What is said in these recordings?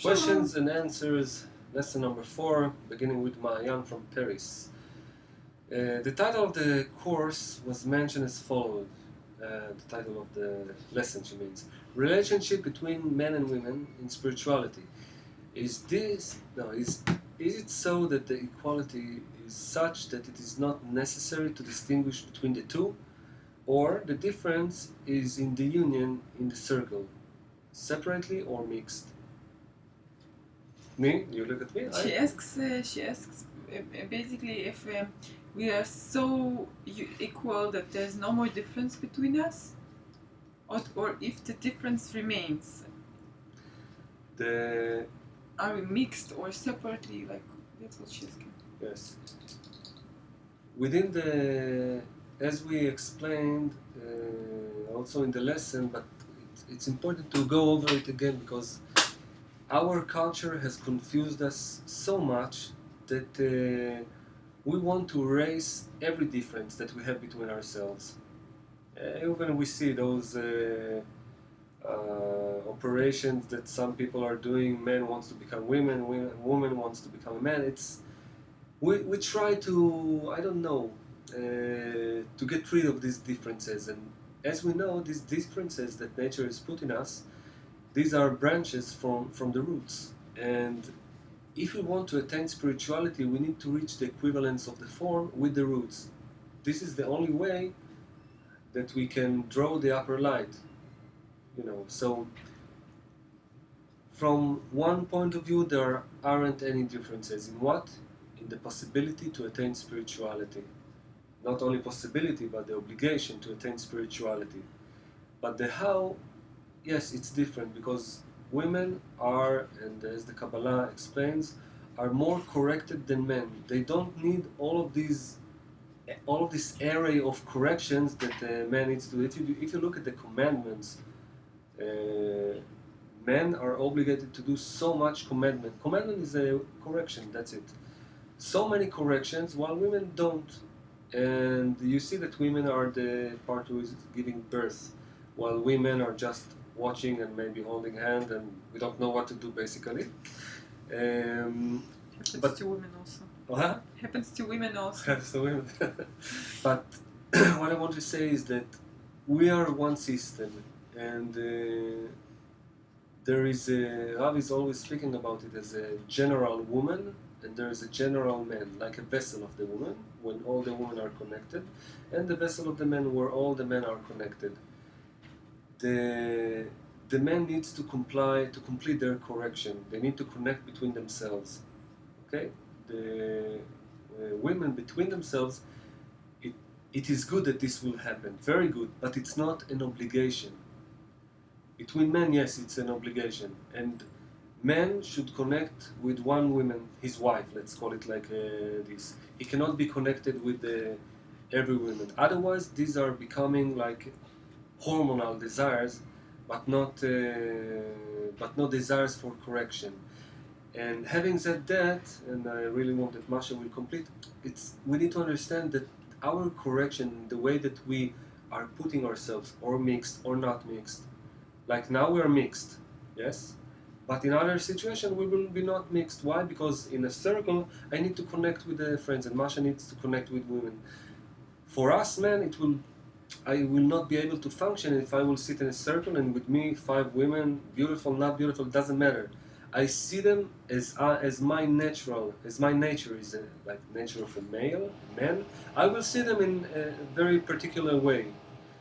Questions and answers, lesson number 4, beginning with Maayan from Paris. The title of the course was mentioned as follows. The title of the lesson, she means. Relationship between men and women in spirituality. Is it so that the equality is such that it is not necessary to distinguish between the two? Or the difference is in the union in the circle, separately or mixed? Me? You look at me? She asks basically if we are so equal that there's no more difference between us, or if the difference remains. Are we mixed or separately? Like, that's what she's asking. Yes. Within the, as we explained also in the lesson, but it's important to go over it again because our culture has confused us so much that we want to erase every difference that we have between ourselves. Even we see those operations that some people are doing, man wants to become women, woman wants to become a man. We try to, I don't know, to get rid of these differences. And as we know, these differences that nature has put in us, these are branches from the roots. And if we want to attain spirituality, we need to reach the equivalence of the form with the roots. This is the only way that we can draw the upper light. So from one point of view, there aren't any differences. In what? In the possibility to attain spirituality. Not only possibility, but the obligation to attain spirituality. But the how, yes, it's different because women are, and as the Kabbalah explains, are more corrected than men. They don't need all of this array of corrections that a man needs to do. If you look at the commandments, men are obligated to do so much commandment. Commandment is a correction, that's it. So many corrections, while women don't. And you see that women are the part who is giving birth, while women are just watching and maybe holding hand, and we don't know what to do basically. Happens to women also. Huh? Happens to women also. Happens to women. But what I want to say is that we are one system, and there is Rav is always speaking about it as a general woman, and there is a general man, like a vessel of the woman, when all the women are connected, and the vessel of the man, where all the men are connected. The man needs to complete their correction. They need to connect between themselves. Okay? The women between themselves, it is good that this will happen, very good, but it's not an obligation. Between men, yes, it's an obligation. And man should connect with one woman, his wife, let's call it like this. He cannot be connected with every woman. Otherwise, these are becoming like hormonal desires, but not desires for correction. And having said that, and I really want that Masha will complete, we need to understand that our correction, the way that we are putting ourselves, or mixed or not mixed, like now we are mixed, yes? But in other situations we will be not mixed. Why? Because in a circle I need to connect with the friends, and Masha needs to connect with women. For us men, I will not be able to function if I will sit in a circle and with me 5 women, beautiful, not beautiful, doesn't matter. I see them as my nature is like nature of a man. I will see them in a very particular way.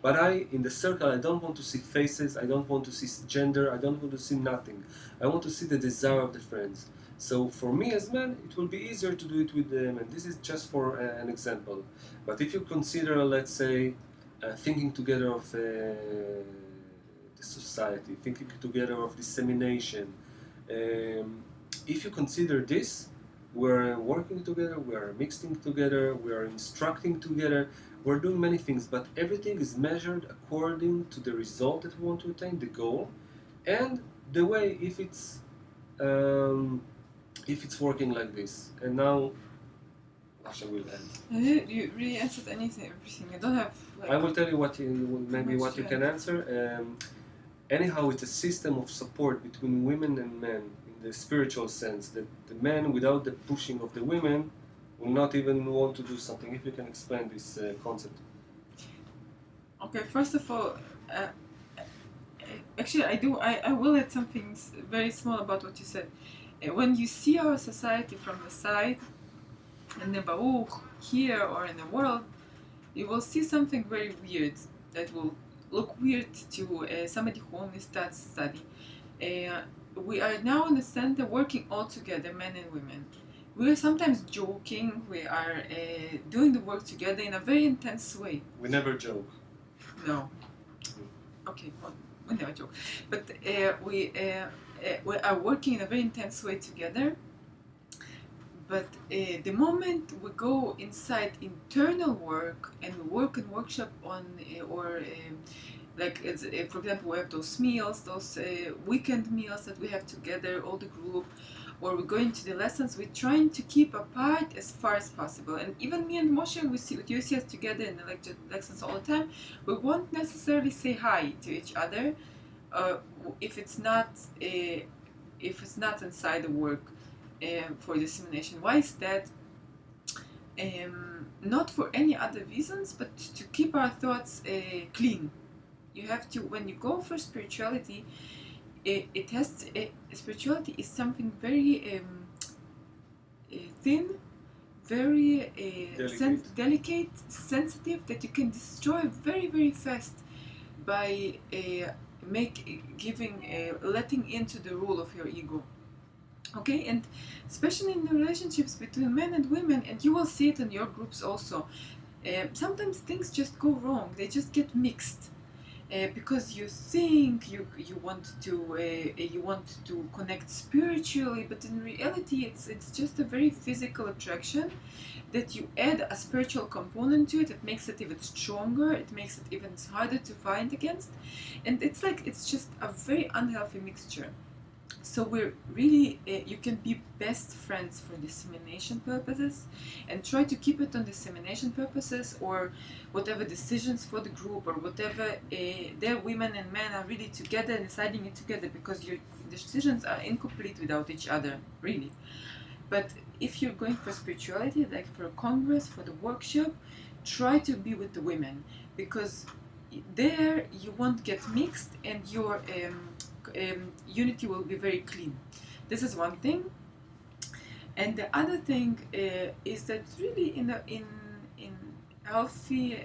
But in the circle, I don't want to see faces, I don't want to see gender, I don't want to see nothing. I want to see the desire of the friends. So for me as man, it will be easier to do it with them, and this is just for an example. But if you consider, let's say, thinking together of the society, thinking together of dissemination, if you consider this, we're working together, we are mixing together, we are instructing together, we're doing many things, but everything is measured according to the result that we want to attain, the goal, and the way if it's working like this. And now Asha will end. You really answered everything. I don't have. I will tell you what you can answer. Anyhow, it's a system of support between women and men. In the spiritual sense, that the men, without the pushing of the women, will not even want to do something. If you can explain this concept. Okay, first of all, actually, I will add something very small about what you said. When you see our society from the side, in the Baruch, here or in the world, you will see something very weird that will look weird to somebody who only starts study. We are now in the center working all together, men and women. We are sometimes joking, we are doing the work together in a very intense way. We never joke. No. Okay, well, we never joke. But we are working in a very intense way together. But the moment we go inside internal work and we work in workshop on, for example, we have those meals, those weekend meals that we have together, all the group, or we go into the lessons, we're trying to keep apart as far as possible. And even me and Moshe, you see us together in the lessons all the time, we won't necessarily say hi to each other if it's not inside the work. For dissemination. Why is that? Not for any other reasons, but to keep our thoughts clean. You have to, when you go for spirituality, spirituality is something very thin, very delicate, sensitive, that you can destroy very, very fast by letting into the rule of your ego. Okay, and especially in the relationships between men and women, and you will see it in your groups also. Sometimes things just go wrong; they just get mixed because you think you want to connect spiritually, but in reality, it's just a very physical attraction that you add a spiritual component to it. It makes it even stronger. It makes it even harder to fight against, and it's just a very unhealthy mixture. So we're really, you can be best friends for dissemination purposes and try to keep it on dissemination purposes or whatever decisions for the group or whatever, there women and men are really together and deciding it together, because your decisions are incomplete without each other, really. But if you're going for spirituality, like for a congress, for the workshop, try to be with the women, because there you won't get mixed and your unity will be very clean. This is one thing. And the other thing is that really in healthy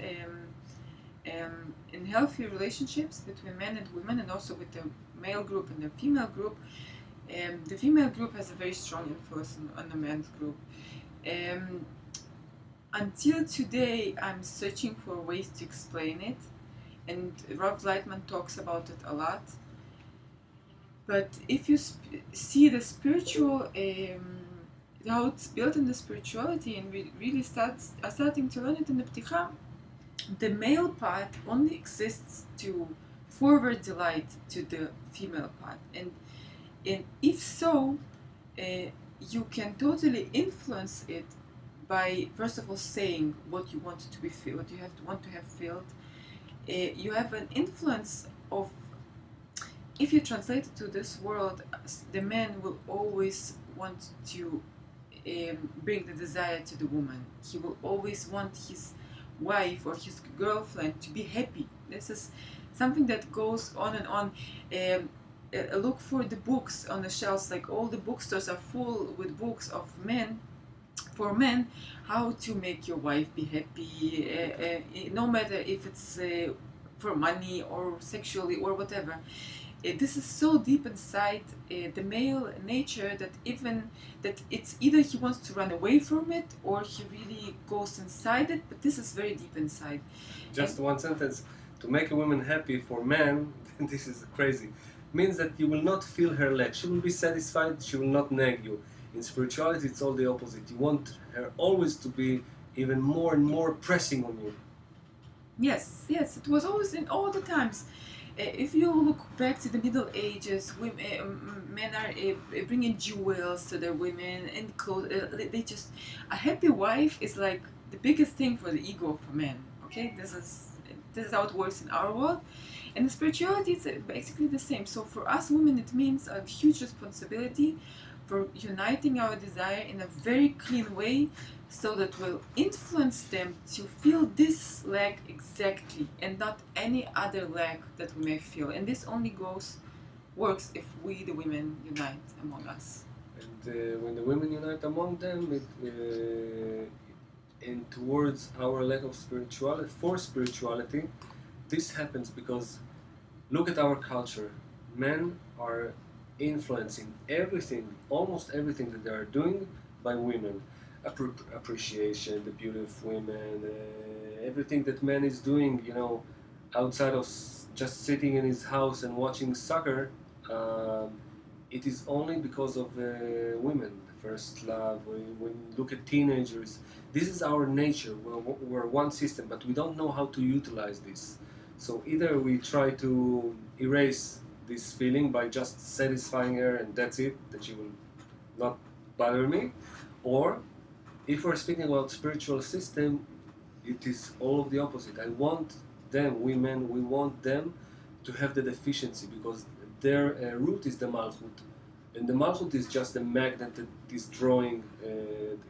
relationships between men and women, and also with the male group and the female group, the female group has a very strong influence on the men's group. Until today, I'm searching for ways to explain it, and Rav Leitman talks about it a lot. But if you see the spiritual, how it's built in the spirituality, and we really are starting to learn it in the Pticha, the male part only exists to forward the light to the female part. And if so, you can totally influence it by, first of all, saying what you want to be felt, what you want to have felt. You have an influence of, if you translate it to this world, the man will always want to bring the desire to the woman. He will always want his wife or his girlfriend to be happy. This is something that goes on and on. Look for the books on the shelves, like all the bookstores are full with books of men, for men, how to make your wife be happy, no matter if it's for money or sexually or whatever. This is so deep inside the male nature that it's either he wants to run away from it or he really goes inside it, but this is very deep inside. Just one sentence. To make a woman happy for men, this is crazy, means that you will not feel her lack. She will be satisfied, she will not nag you. In spirituality, it's all the opposite. You want her always to be even more and more pressing on you. Yes, it was always in all the times. If you look back to the Middle Ages, men are bringing jewels to their women and clothes. A happy wife is like the biggest thing for the ego of a man. Okay, this is how it works in our world, And spirituality is basically the same. So for us women, it means a huge responsibility for uniting our desire in a very clean way, so that will influence them to feel this lack exactly and not any other lack that we may feel. And this only works if we, the women, unite among us. And when the women unite among them, and towards our lack of spirituality, for spirituality, this happens because look at our culture. Men are influencing everything, almost everything that they are doing by women. Appreciation, the beauty of women, everything that man is doing, outside of just sitting in his house and watching soccer, it is only because of women. The first love, when you look at teenagers, this is our nature. We're one system, but we don't know how to utilize this. So either we try to erase this feeling by just satisfying her and that's it, that she will not bother me, or if we're speaking about spiritual system, it is all of the opposite. I want them, women, we want them to have the deficiency because their root is the malchut, and the malchut is just a magnet that is drawing.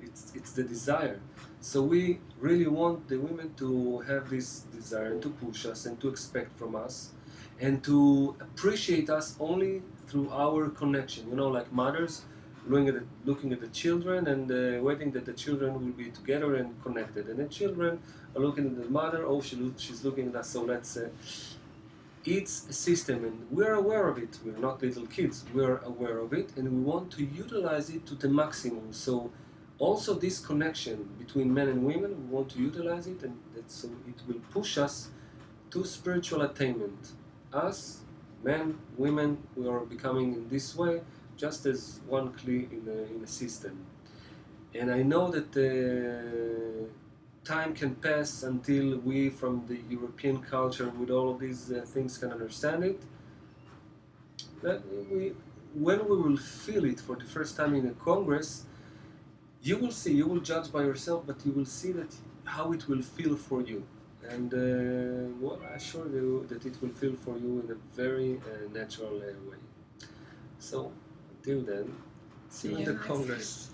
It's the desire. So we really want the women to have this desire and to push us and to expect from us, and to appreciate us only through our connection. Like mothers looking at the children and waiting that the children will be together and connected, and the children are looking at the mother. Oh, she's looking at us. So let's. It's a system, and we're aware of it. We're not little kids. We're aware of it, and we want to utilize it to the maximum. So, also this connection between men and women, we want to utilize it, and so it will push us to spiritual attainment. Us, men, women, we are becoming in this way just as one kli in a system. And I know that time can pass until we, from the European culture, with all of these things, can understand it. That when we will feel it for the first time in a Congress, you will see, you will judge by yourself, but you will see that how it will feel for you. And I assure you that it will feel for you in a very natural way. So, until then, see you in the Congress.